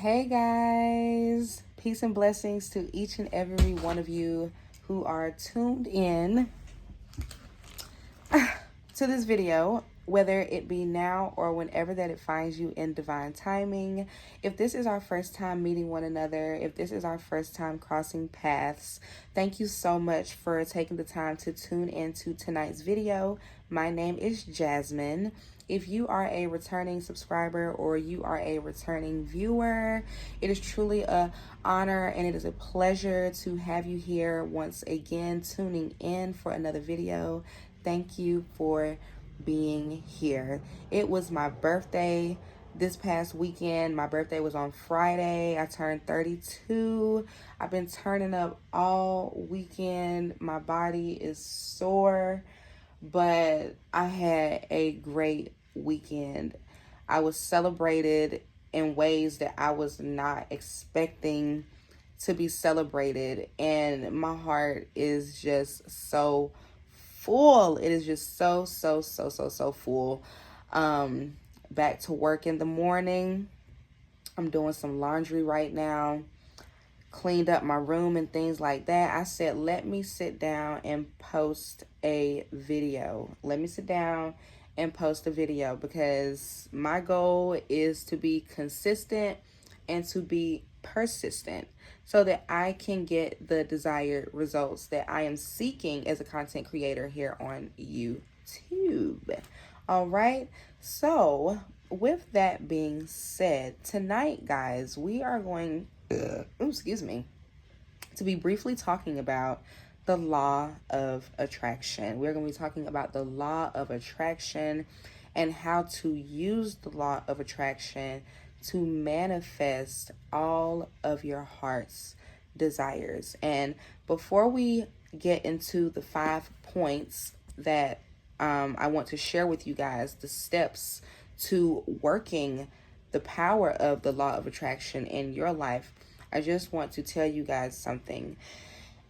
Hey guys, peace and blessings to each and every one of you who are tuned in to this video, whether it be now or whenever that it finds you in divine timing. If this is our first time meeting one another, if this is our first time crossing paths, thank you so much for taking the time to tune into tonight's video. My name is Jasmine. If you are a returning subscriber or you are a returning viewer, it is truly an honor and it is a pleasure to have you here once again tuning in for another video. Thank you for being here. It was my birthday this past weekend. My birthday was on Friday. I turned 32. I've been turning up all weekend. My body is sore, but I had a great weekend. I was celebrated in ways that I was not expecting to be celebrated, and my heart is just so full. It is just so full. Back to work in the morning. I'm doing some laundry right now. Cleaned up my room and things like that. I said, let me sit down and post a video. Let me sit down and post a video because my goal is to be consistent and to be persistent so that I can get the desired results that I am seeking as a content creator here on YouTube. All right. So with that being said, tonight, guys, we are going to be briefly talking about the law of attraction. We're going to be talking about the law of attraction and how to use the law of attraction to manifest all of your heart's desires. And before we get into the 5 points that I want to share with you guys, the steps to working the power of the law of attraction in your life, I just want to tell you guys something.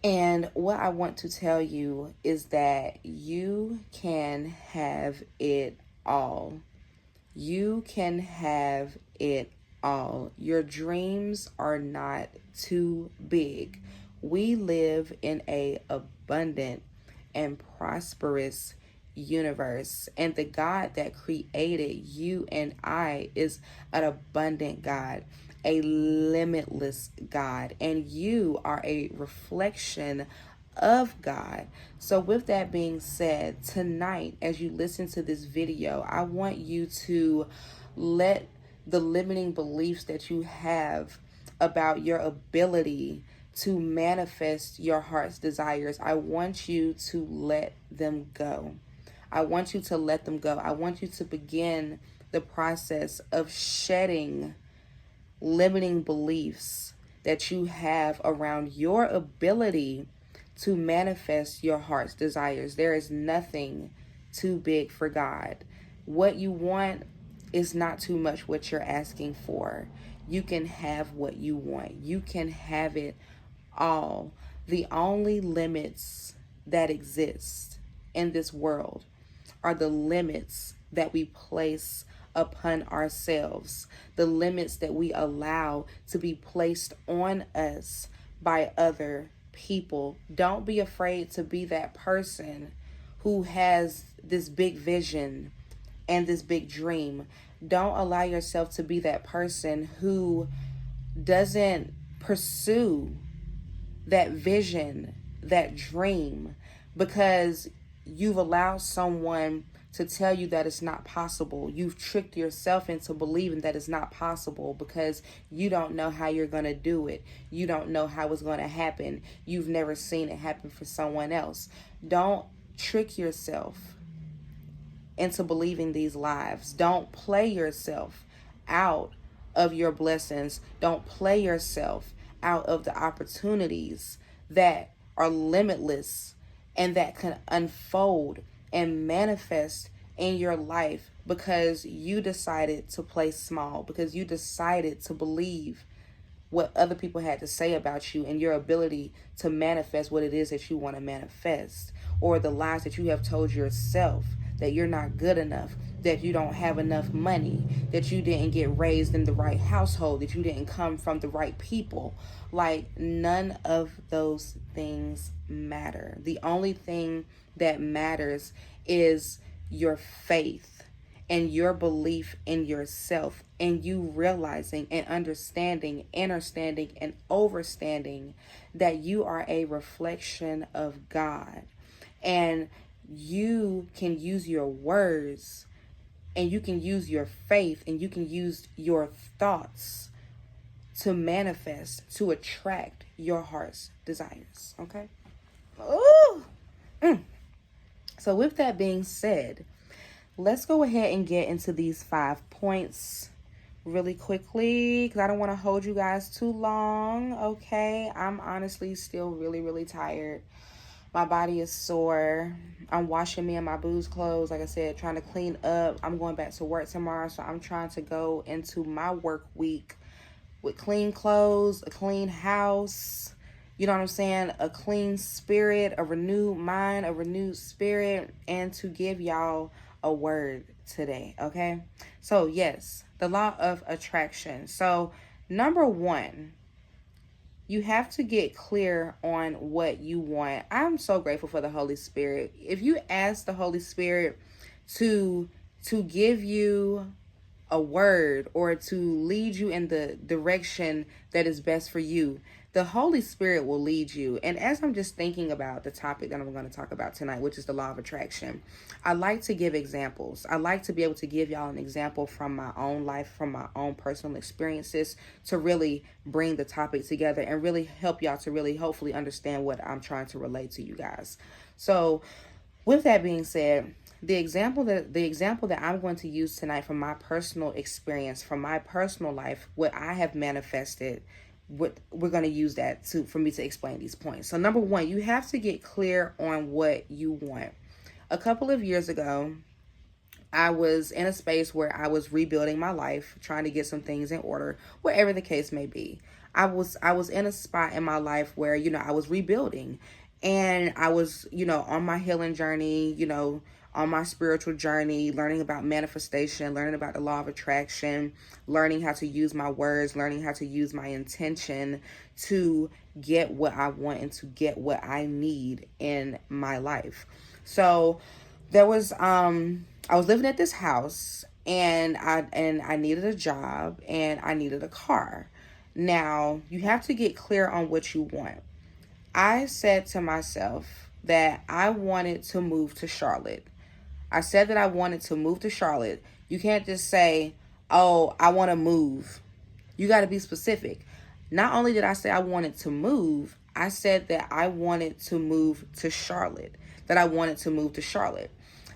And what I want to tell you is that you can have it all. You can have it all. Your dreams are not too big. We live in an abundant and prosperous universe, and the God that created you and I is an abundant God, a limitless God, and you are a reflection of God. So with that being said, tonight as you listen to this video, I want you to let the limiting beliefs that you have about your ability to manifest your heart's desires, I want you to let them go. I want you to let them go. I want you to begin the process of shedding limiting beliefs that you have around your ability to manifest your heart's desires. There is nothing too big for God. What you want is not too much what you're asking for. You can have what you want. You can have it all. The only limits that exist in this world are the limits that we place upon ourselves, the limits that we allow to be placed on us by other people. Don't be afraid to be that person who has this big vision and this big dream. Don't allow yourself to be that person who doesn't pursue that vision, that dream, because you've allowed someone to tell you that it's not possible. You've tricked yourself into believing that it's not possible because you don't know how you're going to do it. You don't know how it's going to happen. You've never seen it happen for someone else. Don't trick yourself into believing these lies. Don't play yourself out of your blessings. Don't play yourself out of the opportunities that are limitless and that can unfold and manifest in your life because you decided to play small, because you decided to believe what other people had to say about you and your ability to manifest what it is that you want to manifest, or the lies that you have told yourself that you're not good enough, that you don't have enough money, that you didn't get raised in the right household, that you didn't come from the right people. Like, none of those things matter. The only thing that matters is your faith and your belief in yourself, and you realizing and understanding and overstanding that you are a reflection of God. And you can use your words, and you can use your faith, and you can use your thoughts to manifest, to attract your heart's desires. Okay? Ooh. So with that being said, let's go ahead and get into these 5 points really quickly, because I don't want to hold you guys too long. Okay? I'm honestly still really tired. My body is sore. I'm washing me and my boo's clothes. Like I said, trying to clean up. I'm going back to work tomorrow, so I'm trying to go into my work week with clean clothes, a clean house, you know what I'm saying, a clean spirit, a renewed mind, a renewed spirit, and to give y'all a word today, okay? So yes, the law of attraction. So number 1, you have to get clear on what you want. I'm so grateful for the Holy Spirit. If you ask the Holy Spirit to give you a word or to lead you in the direction that is best for you, the Holy Spirit will lead you. And as I'm just thinking about the topic that I'm going to talk about tonight, which is the law of attraction, I like to give examples. I like to be able to give y'all an example from my own life, from my own personal experiences, to really bring the topic together and really help y'all to really hopefully understand what I'm trying to relate to you guys. So with that being said, the example that I'm going to use tonight from my personal experience, from my personal life, what I have manifested, we're going to use that for me to explain these points. So number 1, you have to get clear on what you want. A couple of years ago, I was in a space where I was rebuilding my life, trying to get some things in order, whatever the case may be. I was in a spot in my life where, I was rebuilding, and I was, on my healing journey, on my spiritual journey, learning about manifestation, learning about the law of attraction, learning how to use my words, learning how to use my intention to get what I want and to get what I need in my life. So there was, I was living at this house, and I needed a job, and I needed a car. Now, you have to get clear on what you want. I said to myself that I wanted to move to Charlotte. I said that I wanted to move to Charlotte. You can't just say, oh, I want to move. You got to be specific. Not only did I say I wanted to move, I said that I wanted to move to Charlotte.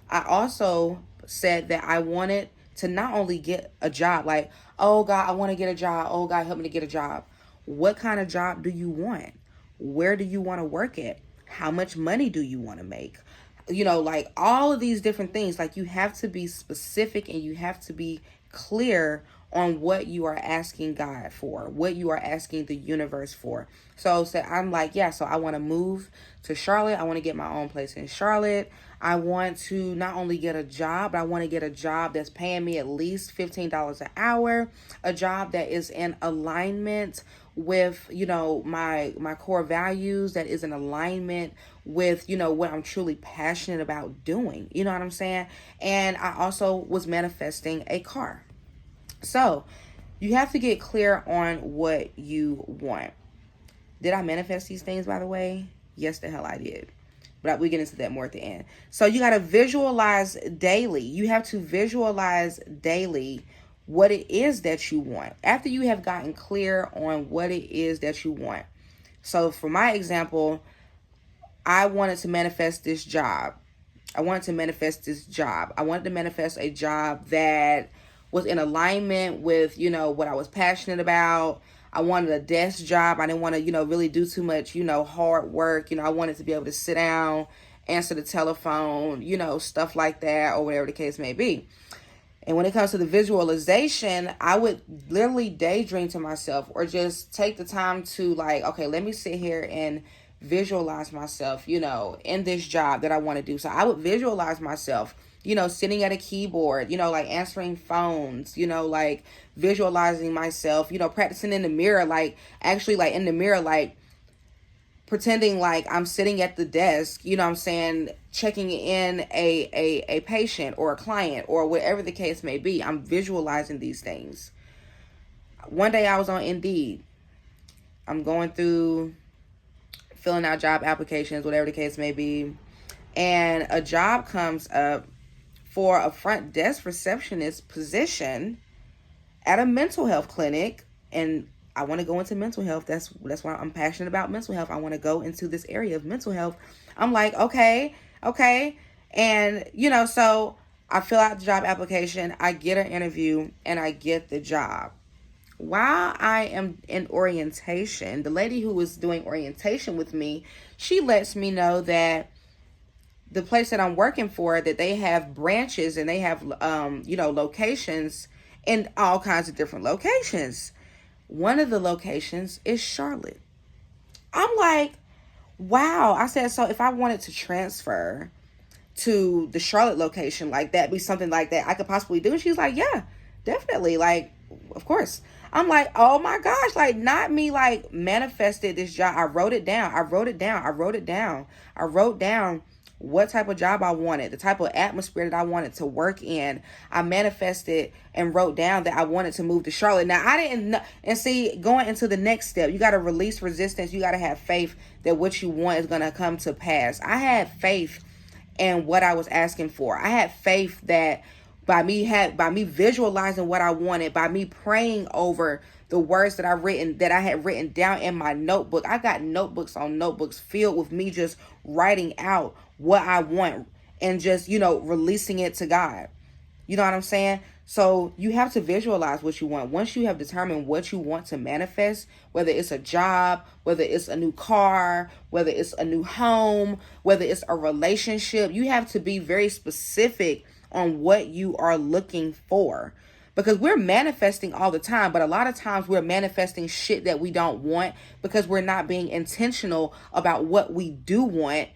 I also said that I wanted to not only get a job, like, oh God, I want to get a job. Oh God, help me to get a job. What kind of job do you want? Where do you want to work at? How much money do you want to make? Like all of these different things. Like, you have to be specific, and you have to be clear on what you are asking God for, what you are asking the universe for. So I'm like, yeah, so I want to move to Charlotte. I want to get my own place in Charlotte. I want to not only get a job, but I want to get a job that's paying me at least $15 an hour, a job that is in alignment with, my core values, that is in alignment with, what I'm truly passionate about doing. You know what I'm saying? And I also was manifesting a car. So you have to get clear on what you want. Did I manifest these things, by the way? Yes, the hell I did. But we get into that more at the end. So you got to visualize daily. You have to visualize daily what it is that you want after you have gotten clear on what it is that you want. So for my example, I wanted to manifest this job. I wanted to manifest a job that was in alignment with, what I was passionate about. I wanted a desk job. I didn't want to, really do too much, hard work. I wanted to be able to sit down, answer the telephone, stuff like that, or whatever the case may be. And when it comes to the visualization, I would literally daydream to myself, or just take the time to like, okay, let me sit here and visualize myself, in this job that I want to do. So I would visualize myself, sitting at a keyboard, like answering phones, like visualizing myself, practicing in the mirror, like actually like in the mirror, like pretending like I'm sitting at the desk, checking in a patient or a client or whatever the case may be. I'm visualizing these things. One day I was on Indeed. I'm going through filling out job applications, whatever the case may be. And a job comes up for a front desk receptionist position at a mental health clinic. And I want to go into mental health. That's why I'm passionate about mental health. I want to go into this area of mental health. I'm like, okay. And, so I fill out the job application. I get an interview and I get the job. While I am in orientation, the lady who was doing orientation with me, she lets me know that the place that I'm working for, that they have branches and they have, locations in all kinds of different locations. One of the locations is Charlotte. I'm like, wow. I said, so if I wanted to transfer to the Charlotte location, like that be something like that I could possibly do? And she's like, yeah, definitely. Like, of course. I'm like, oh my gosh, like not me like manifested this job. I wrote it down what type of job I wanted, the type of atmosphere that I wanted to work in. I manifested and wrote down that I wanted to move to Charlotte. Now, I didn't know, and see, going into the next step, you got to release resistance. You got to have faith that what you want is going to come to pass. I had faith in what I was asking for. I had faith that by me visualizing what I wanted, by me praying over the words that I had written down in my notebook. I got notebooks on notebooks filled with me just writing out what I want and just, releasing it to God. You know what I'm saying? So you have to visualize what you want. Once you have determined what you want to manifest, whether it's a job, whether it's a new car, whether it's a new home, whether it's a relationship, you have to be very specific on what you are looking for. Because we're manifesting all the time, but a lot of times we're manifesting shit that we don't want because we're not being intentional about what we do want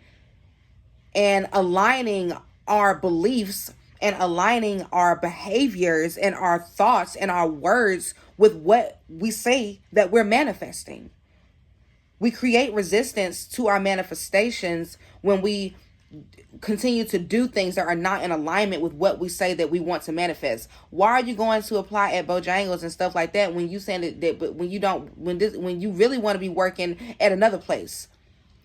and aligning our beliefs and aligning our behaviors and our thoughts and our words with what we say that we're manifesting. We create resistance to our manifestations when we continue to do things that are not in alignment with what we say that we want to manifest. Why are you going to apply at Bojangles and stuff like that when you saying that but when you really want to be working at another place?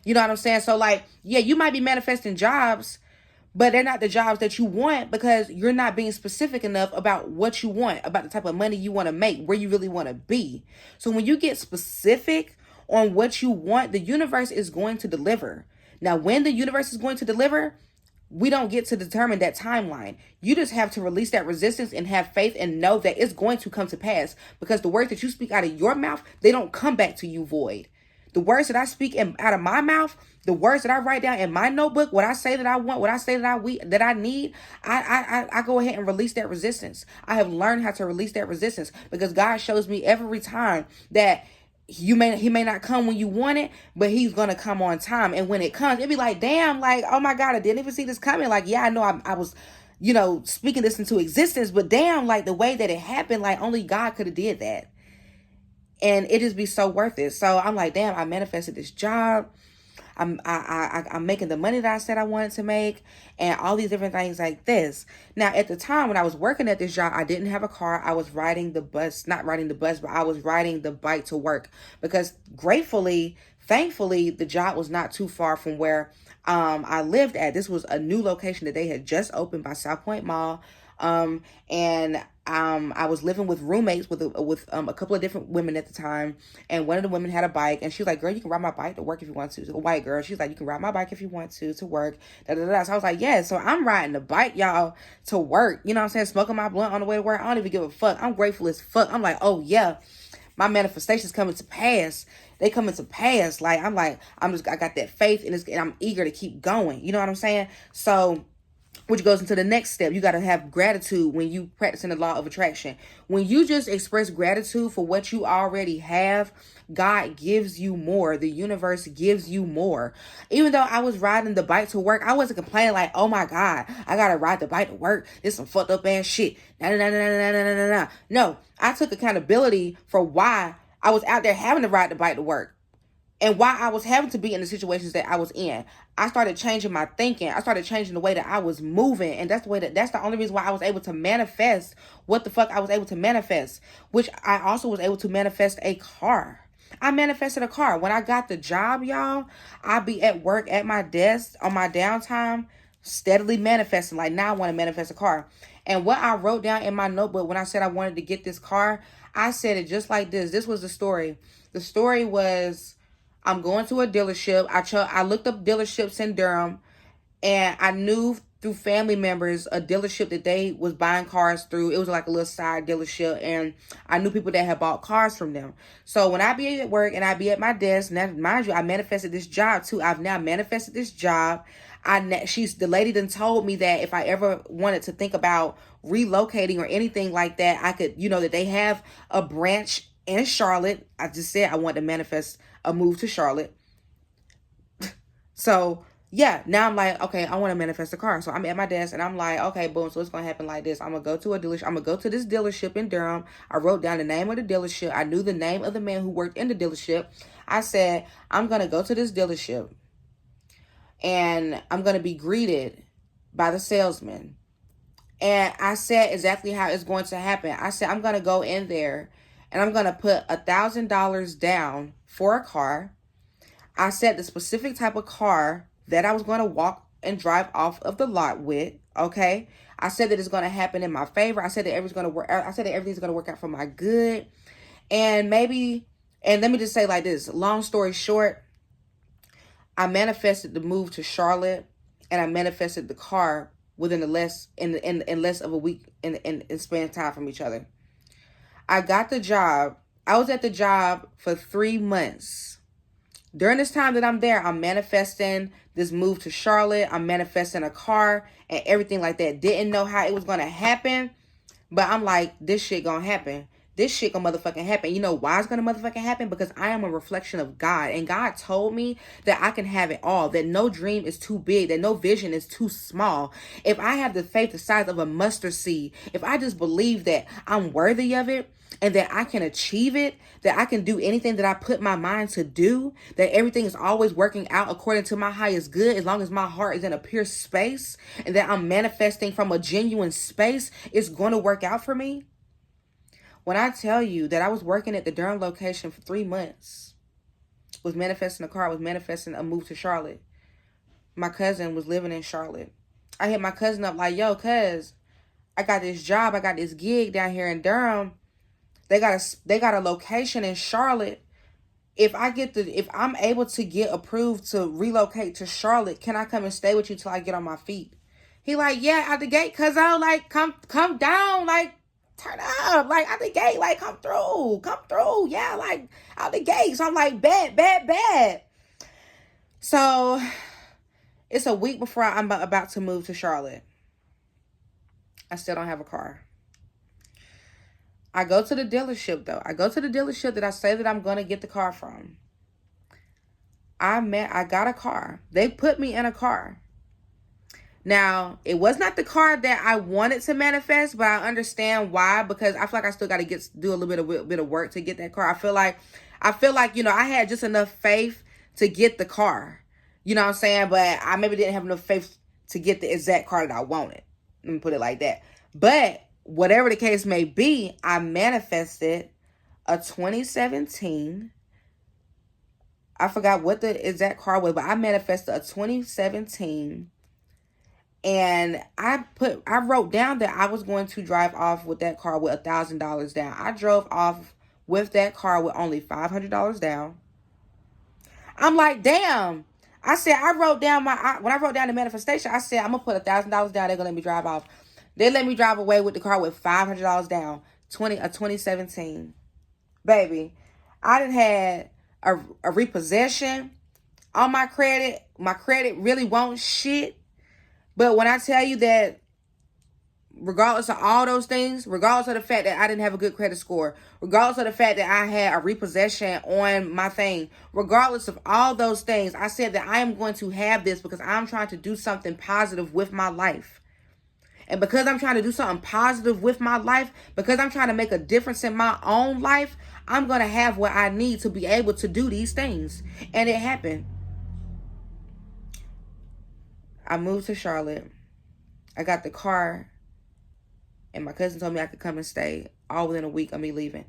You know what I'm saying? So like, yeah, you might be manifesting jobs, but they're not the jobs that you want because you're not being specific enough about what you want, about the type of money you want to make, where you really want to be. So when you get specific on what you want, the universe is going to deliver. Now, when the universe is going to deliver, we don't get to determine that timeline. You just have to release that resistance and have faith and know that it's going to come to pass, because the words that you speak out of your mouth, they don't come back to you void. The words that I speak out of my mouth, the words that I write down in my notebook, what I say that I want, what I say that I need, I go ahead and release that resistance. I have learned how to release that resistance because God shows me every time that he may not come when you want it, but he's gonna come on time. And when it comes, it'd be like, damn, like, oh my God, I didn't even see this coming. Like, yeah, I know I was, speaking this into existence, but damn, like the way that it happened, like only God could have did that. And it just be so worth it. So I'm like, damn, I manifested this job. I'm making the money that I said I wanted to make, and all these different things like this. Now, at the time when I was working at this job, I didn't have a car. I was not riding the bus, but I was riding the bike to work because thankfully, the job was not too far from where I lived at. This was a new location that they had just opened by South Point Mall. And I was living with roommates with a couple of different women at the time, and one of the women had a bike, and she was like, "Girl, you can ride my bike to work if you want to." A white girl, she's like, "You can ride my bike if you want to work." Da, da, da. So I was like, "Yeah." So I'm riding the bike, y'all, to work. You know what I'm saying? Smoking my blunt on the way to work. I don't even give a fuck. I'm grateful as fuck. I'm like, oh yeah, my manifestations coming to pass. They coming to pass. Like I got that faith, and I'm eager to keep going. You know what I'm saying? So which goes into the next step. You got to have gratitude when you practicing the law of attraction. When you just express gratitude for what you already have, God gives you more. The universe gives you more. Even though I was riding the bike to work, I wasn't complaining like, oh my God, I got to ride the bike to work. This some fucked up ass shit. No, I took accountability for why I was out there having to ride the bike to work. And why I was having to be in the situations that I was in. I started changing my thinking. I started changing the way that I was moving. And that's the only reason why I was able to manifest what the fuck I was able to manifest. Which I also was able to manifest a car. I manifested a car. When I got the job, y'all, I'd be at work at my desk on my downtime, steadily manifesting. Like, now I want to manifest a car. And what I wrote down in my notebook when I said I wanted to get this car, I said it just like this. This was the story. The story was, I'm going to a dealership. I looked up dealerships in Durham, and I knew through family members a dealership that they was buying cars through. It was like a little side dealership, and I knew people that had bought cars from them. So when I be at work and I be at my desk, now mind you, I manifested this job too. I've now manifested this job. The lady done told me that if I ever wanted to think about relocating or anything like that, I could, that they have a branch in Charlotte. I just said I want to manifest a move to Charlotte. So yeah, now I'm like, okay, I want to manifest a car. So I'm at my desk and I'm like, okay, boom. So it's going to happen like this. I'm going to go to a dealership. I'm going to go to this dealership in Durham. I wrote down the name of the dealership. I knew the name of the man who worked in the dealership. I said, I'm going to go to this dealership and I'm going to be greeted by the salesman. And I said exactly how it's going to happen. I said, I'm going to go in there and I'm going to put $1,000 down for a car. I said the specific type of car that I was going to walk and drive off of the lot with. Okay. I said that it's going to happen in my favor. I said that everything's going to work. I said that everything's going to work out for my good. And let me just say like this, long story short, I manifested the move to Charlotte and I manifested the car within less of a week in span time from each other. I got the job. I was at the job for 3 months. During this time that I'm there, I'm manifesting this move to Charlotte. I'm manifesting a car and everything like that. Didn't know how it was going to happen, but I'm like, this shit gonna happen. This shit gonna motherfucking happen. You know why it's gonna motherfucking happen? Because I am a reflection of God. And God told me that I can have it all. That no dream is too big. That no vision is too small. If I have the faith the size of a mustard seed, if I just believe that I'm worthy of it, and that I can achieve it, that I can do anything that I put my mind to do, that everything is always working out according to my highest good, as long as my heart is in a pure space, and that I'm manifesting from a genuine space, it's going to work out for me. When I tell you that I was working at the Durham location for 3 months, was manifesting a car, was manifesting a move to Charlotte. My cousin was living in Charlotte. I hit my cousin up like, yo, cuz, I got this job, I got this gig down here in Durham. They got a location in Charlotte. If I'm able to get approved to relocate to Charlotte, can I come and stay with you till I get on my feet? He like, yeah, out the gate, cuz I like come down, like turn up, like out the gate, like come through, yeah, like out the gate. So I'm like, bad. So it's a week before I'm about to move to Charlotte. I still don't have a car. I go to the dealership though. I go to the dealership that I say that I'm going to get the car from. I got a car. They put me in a car. Now, it was not the car that I wanted to manifest, but I understand why, because I feel like I still got to do a little bit of work to get that car. I feel like, I had just enough faith to get the car. You know what I'm saying? But I maybe didn't have enough faith to get the exact car that I wanted. Let me put it like that. But whatever the case may be, I manifested a 2017. I forgot what the exact car was, but I manifested a 2017. And I wrote down that I was going to drive off with that car with $1,000 down. I drove off with that car with only $500 down. I'm like, damn. I said, when I wrote down the manifestation, I said, I'm going to put $1,000 down. They're going to let me drive off. They let me drive away with the car with $500 down. A 2017. Baby, I done had a repossession on my credit. My credit really won't shit. But when I tell you that, regardless of all those things, regardless of the fact that I didn't have a good credit score, regardless of the fact that I had a repossession on my thing, regardless of all those things, I said that I am going to have this because I'm trying to do something positive with my life. And because I'm trying to do something positive with my life, because I'm trying to make a difference in my own life, I'm going to have what I need to be able to do these things. And it happened. I moved to Charlotte. I got the car. And my cousin told me I could come and stay all within a week of me leaving.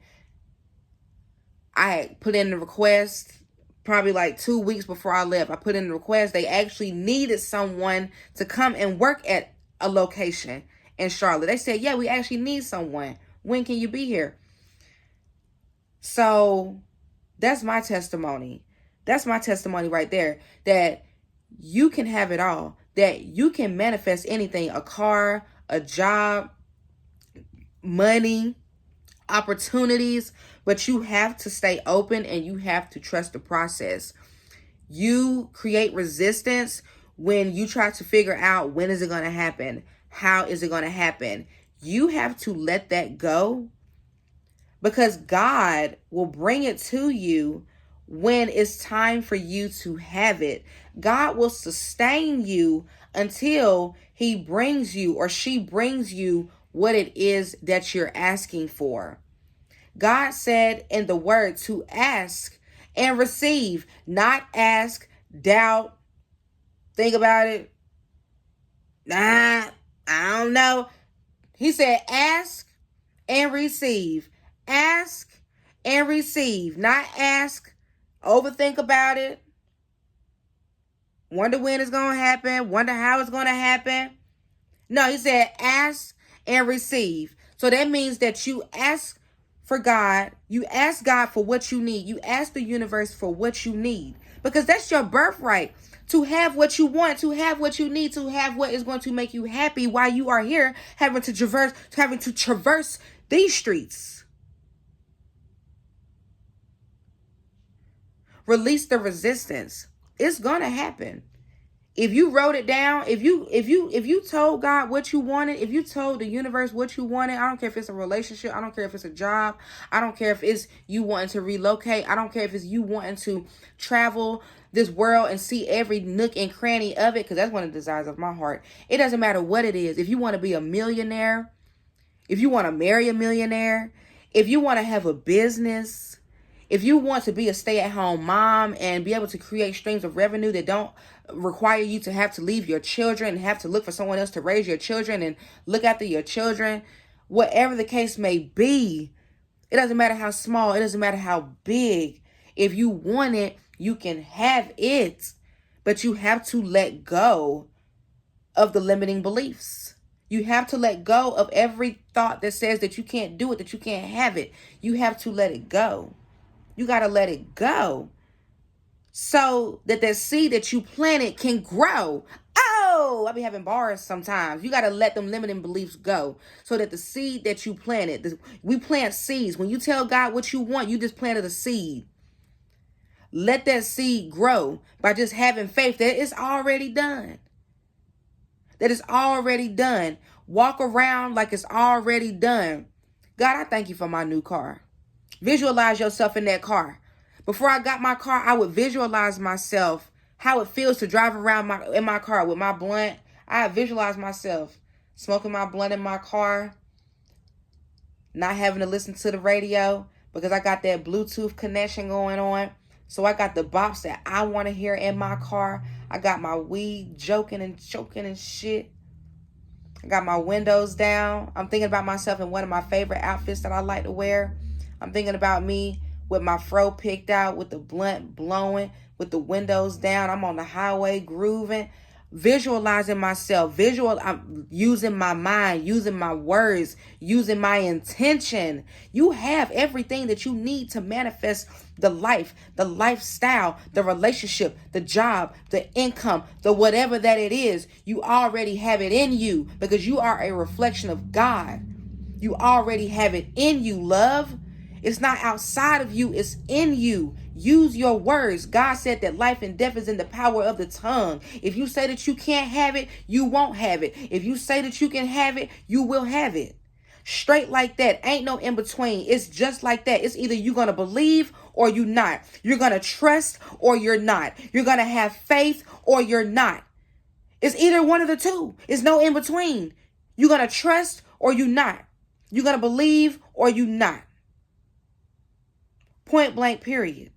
I had put in the request probably like 2 weeks before I left. I put in the request. They actually needed someone to come and work at a location in Charlotte. They said, yeah, we actually need someone. When can you be here? So that's my testimony. That's my testimony right there. That you can have it all. That you can manifest anything. A car, a job, money, opportunities, but you have to stay open and you have to trust the process. You create resistance when you try to figure out when is it going to happen? How is it going to happen? You have to let that go because God will bring it to you when it's time for you to have it. God will sustain you until he brings you or she brings you what it is that you're asking for. God said in the word to ask and receive, not ask, doubt, think about it. Nah, I don't know. He said ask and receive. Ask and receive, not ask, overthink about it, wonder when it's going to happen, wonder how it's going to happen. No, he said ask and receive. So that means that you ask for God. You ask God for what you need. You ask the universe for what you need. Because that's your birthright. To have what you want, to have what you need, to have what is going to make you happy while you are here, having to traverse these streets. Release the resistance. It's going to happen. If you wrote it down, if you told God what you wanted, if you told the universe what you wanted, I don't care if it's a relationship, I don't care if it's a job, I don't care if it's you wanting to relocate, I don't care if it's you wanting to travel this world and see every nook and cranny of it, because that's one of the desires of my heart. It doesn't matter what it is. If you want to be a millionaire, if you want to marry a millionaire, if you want to have a business, if you want to be a stay-at-home mom and be able to create streams of revenue that don't require you to have to leave your children and have to look for someone else to raise your children and look after your children, whatever the case may be, it doesn't matter how small, it doesn't matter how big. If you want it, you can have it, but you have to let go of the limiting beliefs. You have to let go of every thought that says that you can't do it, that you can't have it. You have to let it go. You got to let it go so that seed that you planted can grow. Oh, I be having bars sometimes. You got to let them limiting beliefs go so that the seed that you planted, we plant seeds. When you tell God what you want, you just planted a seed. Let that seed grow by just having faith that it's already done. That it's already done. Walk around like it's already done. God, I thank you for my new car. Visualize yourself in that car. Before I got my car, I would visualize myself, how it feels to drive around in my car with my blunt. I visualize myself smoking my blunt in my car, not having to listen to the radio because I got that Bluetooth connection going on. So I got the bops that I want to hear in my car. I got my weed joking and choking and shit. I got my windows down. I'm thinking about myself in one of my favorite outfits that I like to wear. I'm thinking about me with my fro picked out, with the blunt blowing, with the windows down. I'm on the highway grooving, visualizing myself. I'm using my mind, using my words, using my intention. You have everything that you need to manifest the life, the lifestyle, the relationship, the job, the income, the whatever that it is. You already have it in you because you are a reflection of God. You already have it in you, love. It's not outside of you, it's in you. Use your words. God said that life and death is in the power of the tongue. If you say that you can't have it, you won't have it. If you say that you can have it, you will have it. Straight like that. Ain't no in between. It's just like that. It's either you're going to believe or you're not. You're going to trust or you're not. You're going to have faith or you're not. It's either one of the two. It's no in between. You're going to trust or you're not. You're going to believe or you're not. Point blank, period.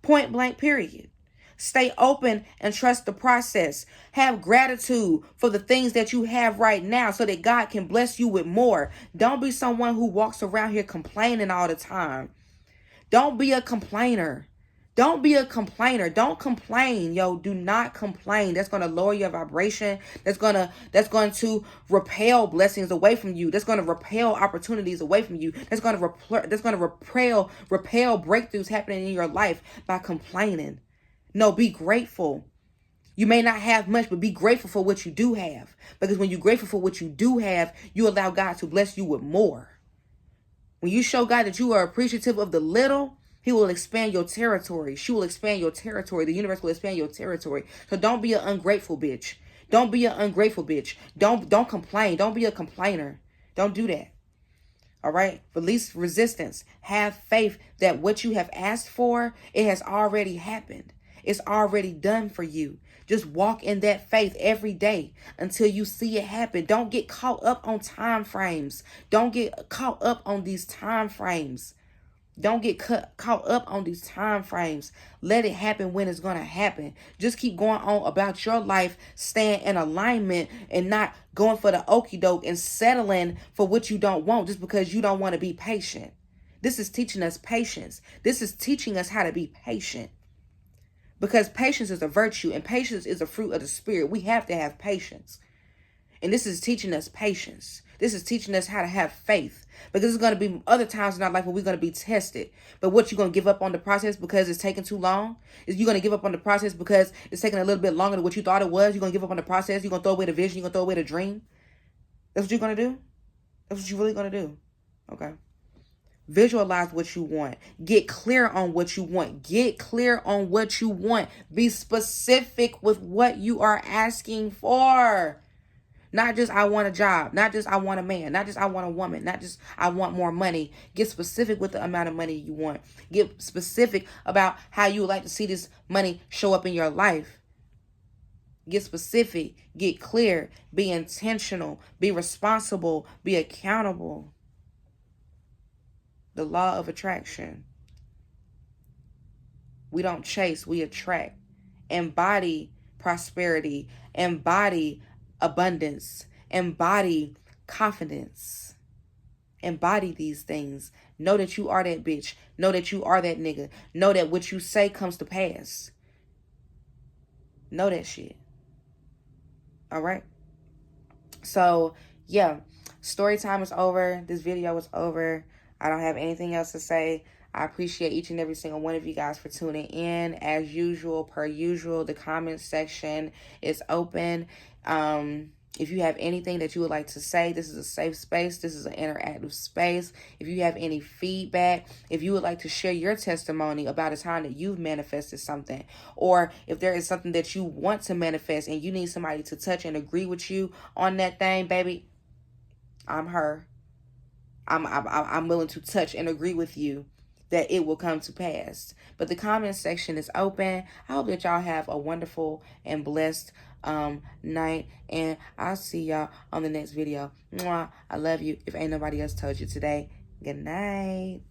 Point blank, period. Stay open and trust the process. Have gratitude for the things that you have right now so that God can bless you with more. Don't be someone who walks around here complaining all the time. Don't be a complainer. Don't be a complainer. Don't complain, yo. Do not complain. That's going to lower your vibration. That's going to repel blessings away from you. That's going to repel opportunities away from you. That's going to repel breakthroughs happening in your life by complaining. No, be grateful. You may not have much, but be grateful for what you do have. Because when you're grateful for what you do have, you allow God to bless you with more. When you show God that you are appreciative of the little, He will expand your territory. She will expand your territory. The universe will expand your territory. So don't be an ungrateful bitch. Don't be an ungrateful bitch. Don't complain. Don't be a complainer. Don't do that. All right? Release resistance. Have faith that what you have asked for, it has already happened. It's already done for you. Just walk in that faith every day until you see it happen. Don't get caught up on time frames. Don't get caught up on these time frames. Don't get caught up on these time frames. Let it happen when it's going to happen. Just keep going on about your life, staying in alignment and not going for the okie doke and settling for what you don't want just because you don't want to be patient. This is teaching us patience. This is teaching us how to be patient. Because patience is a virtue and patience is a fruit of the spirit. We have to have patience. And this is teaching us patience. This is teaching us how to have faith. Because there's going to be other times in our life where we're going to be tested. But what, you going to give up on the process because it's taking too long? Is you going to give up on the process because it's taking a little bit longer than what you thought it was? You're going to give up on the process? You're going to throw away the vision? You're going to throw away the dream? That's what you're going to do? That's what you're really going to do? Okay. Visualize what you want. Get clear on what you want. Get clear on what you want. Be specific with what you are asking for. Not just I want a job. Not just I want a man. Not just I want a woman. Not just I want more money. Get specific with the amount of money you want. Get specific about how you would like to see this money show up in your life. Get specific. Get clear. Be intentional. Be responsible. Be accountable. The law of attraction. We don't chase, we attract. Embody prosperity. Embody abundance. Embody confidence. Embody these things. Know that you are that bitch. Know that you are that nigga. Know that what you say comes to pass. Know that shit. All right? So, yeah. Story time is over. This video is over. I don't have anything else to say. I appreciate each and every single one of you guys for tuning in. As usual, per usual, the comment section is open. If you have anything that you would like to say, this is a safe space. This is an interactive space. If you have any feedback, if you would like to share your testimony about a time that you've manifested something, or if there is something that you want to manifest and you need somebody to touch and agree with you on that thing, baby, I'm her. I'm willing to touch and agree with you that it will come to pass. But the comment section is open. I hope that y'all have a wonderful and blessed night. And I'll see y'all on the next video. Mwah. I love you. If ain't nobody else told you today, good night.